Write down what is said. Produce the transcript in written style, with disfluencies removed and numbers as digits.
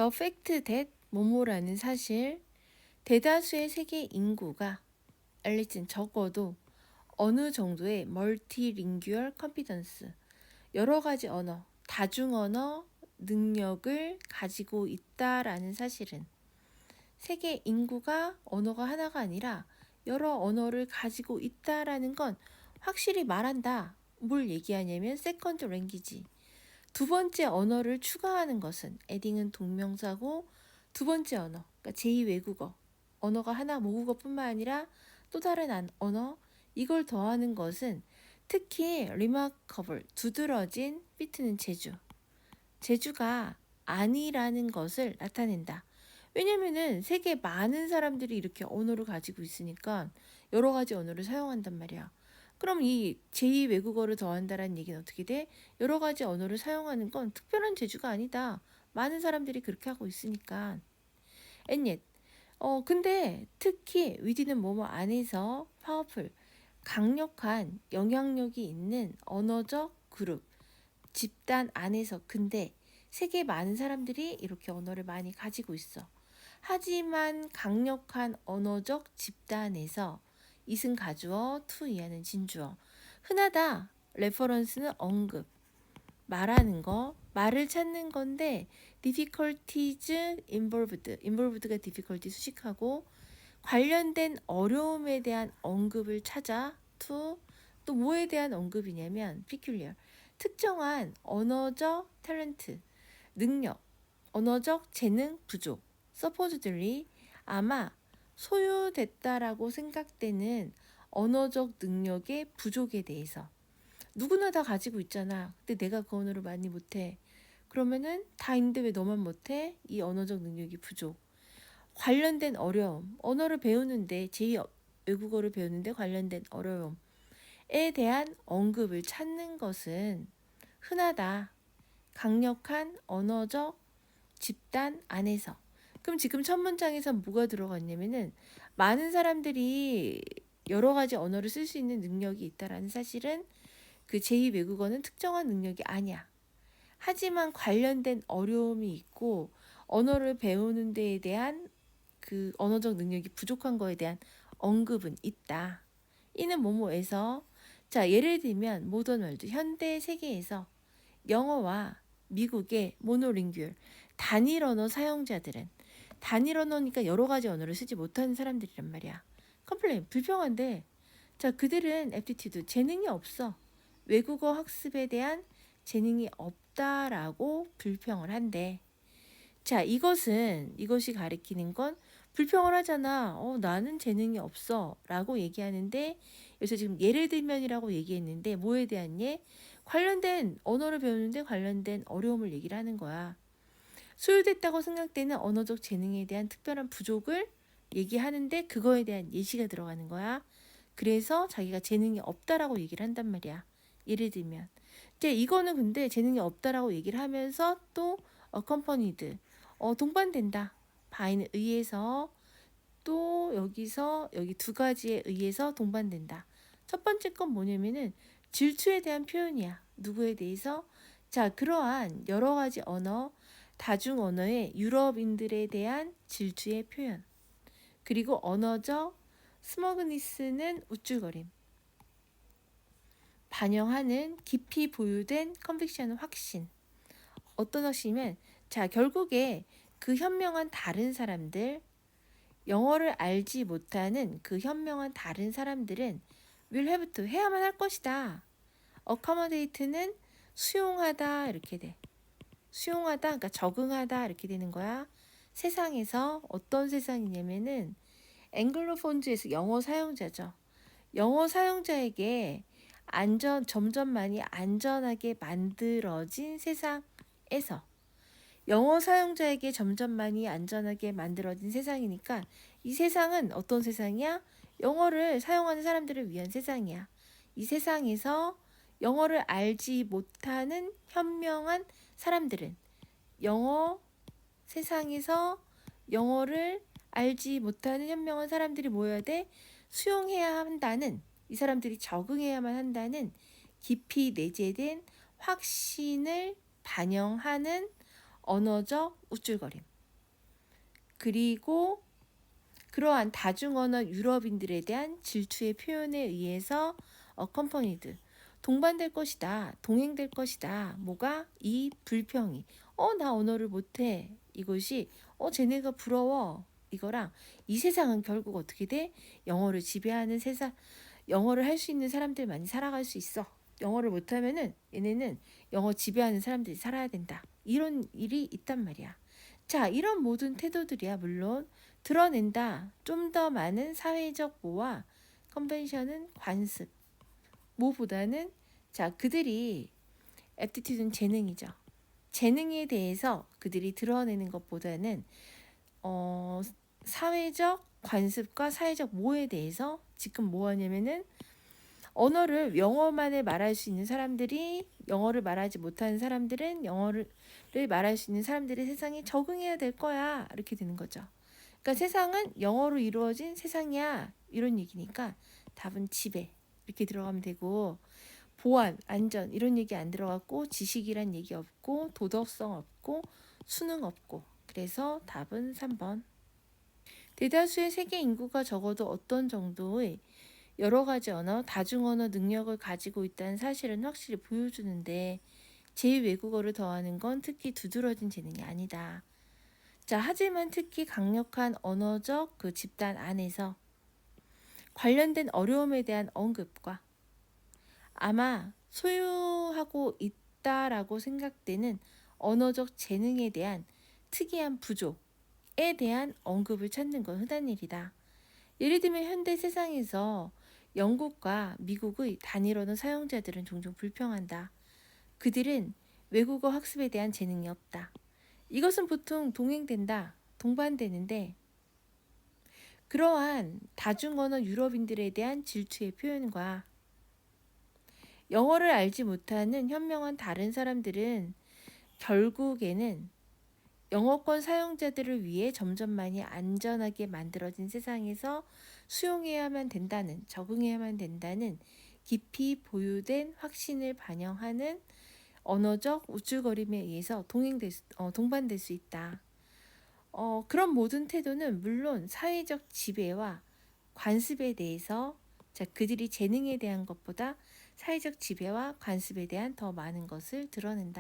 The fact that 뭐뭐라는 사실, 대다수의 세계 인구가 알리튼 적어도 어느 정도의 멀티링규얼 컴피던스, 여러 가지 언어, 다중언어 능력을 가지고 있다라는 사실은, 세계 인구가 언어가 하나가 아니라 여러 언어를 가지고 있다라는 건 확실히 말한다. 뭘 얘기하냐면 세컨드 랭귀지. 두 번째 언어를 추가하는 것은 에딩은 동명사고, 두 번째 언어, 그러니까 제2외국어, 언어가 하나 모국어뿐만 아니라 또 다른 언어, 이걸 더하는 것은 특히 remarkable, 두드러진, 삐트는 제주가 아니라는 것을 나타낸다. 왜냐면은 세계 많은 사람들이 이렇게 언어를 가지고 있으니까 여러 가지 언어를 사용한단 말이야. 그럼 이 제2외국어를 더한다라는 얘기는 어떻게 돼? 여러 가지 언어를 사용하는 건 특별한 재주가 아니다. 많은 사람들이 그렇게 하고 있으니까. And yet, 근데 특히 within은 뭐뭐 안에서 powerful, 강력한 영향력이 있는 언어적 그룹, 집단 안에서, 근데 세계 많은 사람들이 이렇게 언어를 많이 가지고 있어. 하지만 강력한 언어적 집단에서 이은 가주어, to 이하는 진주어. 흔하다. 레퍼런스는 언급. 말하는 거, 말을 찾는 건데 difficulties involved가 difficulty 수식하고 관련된 어려움에 대한 언급을 찾아 to, 또 뭐에 대한 언급이냐면 peculiar, 특정한 언어적 탤런트, 능력, 언어적 재능 부족, supposedly, 아마 소유됐다라고 생각되는 언어적 능력의 부족에 대해서. 누구나 다 가지고 있잖아. 근데 내가 그 언어를 많이 못해. 그러면은 다 있는데 왜 너만 못해? 이 언어적 능력이 부족. 관련된 어려움, 언어를 배우는데, 제2외국어를 배우는데 관련된 어려움에 대한 언급을 찾는 것은 흔하다. 강력한 언어적 집단 안에서. 그럼 지금 첫 문장에서 뭐가 들어갔냐면은 많은 사람들이 여러 가지 언어를 쓸 수 있는 능력이 있다라는 사실은 그 제2외국어는 특정한 능력이 아니야. 하지만 관련된 어려움이 있고 언어를 배우는 데에 대한 그 언어적 능력이 부족한 거에 대한 언급은 있다. 이는 뭐뭐에서, 자, 예를 들면 모던 월드, 현대 세계에서 영어와 미국의 모노링규얼, 단일 언어 사용자들은, 단일 언어니까 여러 가지 언어를 쓰지 못하는 사람들이란 말이야. 컴플레인, 불평한데, 자, 그들은 aptitude, 재능이 없어. 외국어 학습에 대한 재능이 없다라고 불평을 한대. 자, 이것이 가리키는 건 불평을 하잖아. 나는 재능이 없어 라고 얘기하는데, 여기서 지금 예를 들면이라고 얘기했는데 뭐에 대한 예? 관련된 언어를 배우는데 관련된 어려움을 얘기를 하는 거야. 소유됐다고 생각되는 언어적 재능에 대한 특별한 부족을 얘기하는데 그거에 대한 예시가 들어가는 거야. 그래서 자기가 재능이 없다라고 얘기를 한단 말이야. 예를 들면. 이제 이거는 근데 재능이 없다라고 얘기를 하면서 또 accompanied, 동반된다. by에 의해서, 또 여기 두 가지에 의해서 동반된다. 첫 번째 건 뭐냐면은 질투에 대한 표현이야. 누구에 대해서? 자, 그러한 여러 가지 언어, 다중 언어의 유럽인들에 대한 질투의 표현. 그리고 언어적 스머그니스는 우쭐거림. 반영하는 깊이 보유된 컨빅션은 확신. 어떤 확신이면, 자, 결국에 그 현명한 다른 사람들, 영어를 알지 못하는 그 현명한 다른 사람들은 will have to, 해야만 할 것이다. accommodate는 수용하다 이렇게 돼. 수용하다, 그러니까 적응하다 이렇게 되는 거야. 세상에서 어떤 세상이냐면은 앵글로폰즈에서 영어 사용자죠. 영어 사용자에게 점점 많이 안전하게 만들어진 세상에서, 영어 사용자에게 점점 많이 안전하게 만들어진 세상이니까 이 세상은 어떤 세상이야? 영어를 사용하는 사람들을 위한 세상이야. 이 세상에서 영어를 알지 못하는 현명한 사람들은, 세상에서 영어를 알지 못하는 현명한 사람들이 모여야 돼? 수용해야 한다는, 이 사람들이 적응해야만 한다는 깊이 내재된 확신을 반영하는 언어적 우쭐거림. 그리고 그러한 다중언어 유럽인들에 대한 질투의 표현에 의해서 accompanied 동반될 것이다, 동행될 것이다. 뭐가? 이 불평이. 나 언어를 못해. 이것이 쟤네가 부러워. 이거랑 이 세상은 결국 어떻게 돼? 영어를 지배하는 세상, 영어를 할 수 있는 사람들만이 살아갈 수 있어. 영어를 못하면은 얘네는 영어 지배하는 사람들이 살아야 된다. 이런 일이 있단 말이야. 자, 이런 모든 태도들이야 물론 드러낸다. 좀 더 많은 사회적 모와 컨벤션은 관습. 모보다는 자, 그들이 애티튜드는 재능이죠. 재능에 대해서 그들이 드러내는 것보다는 사회적 관습과 사회적 모에 대해서 지금 뭐 하냐면은 언어를 영어만을 말할 수 있는 사람들이 영어를 말하지 못하는 사람들은 영어를 말할 수 있는 사람들이 세상에 적응해야 될 거야. 이렇게 되는 거죠. 그러니까 세상은 영어로 이루어진 세상이야. 이런 얘기니까 답은 지배. 이렇게 들어가면 되고 보안, 안전 이런 얘기 안 들어갔고 지식이란 얘기 없고 도덕성 없고 수능 없고 그래서 답은 3번. 대다수의 세계 인구가 적어도 어떤 정도의 여러 가지 언어, 다중언어 능력을 가지고 있다는 사실은 확실히 보여주는데 제2외국어를 더하는 건 특히 두드러진 재능이 아니다. 자, 하지만 특히 강력한 언어적 그 집단 안에서 관련된 어려움에 대한 언급과 아마 소유하고 있다라고 생각되는 언어적 재능에 대한 특이한 부족에 대한 언급을 찾는 건 흔한 일이다. 예를 들면 현대 세상에서 영국과 미국의 단일 언어 사용자들은 종종 불평한다. 그들은 외국어 학습에 대한 재능이 없다. 이것은 보통 동행된다, 동반되는데 그러한 다중언어 유럽인들에 대한 질투의 표현과 영어를 알지 못하는 현명한 다른 사람들은 결국에는 영어권 사용자들을 위해 점점 많이 안전하게 만들어진 세상에서 수용해야만 된다는, 적응해야만 된다는 깊이 보유된 확신을 반영하는 언어적 우쭐거림에 의해서 동반될 수 있다. 그런 모든 태도는 물론 사회적 지배와 관습에 대해서 자, 그들이 재능에 대한 것보다 사회적 지배와 관습에 대한 더 많은 것을 드러낸다.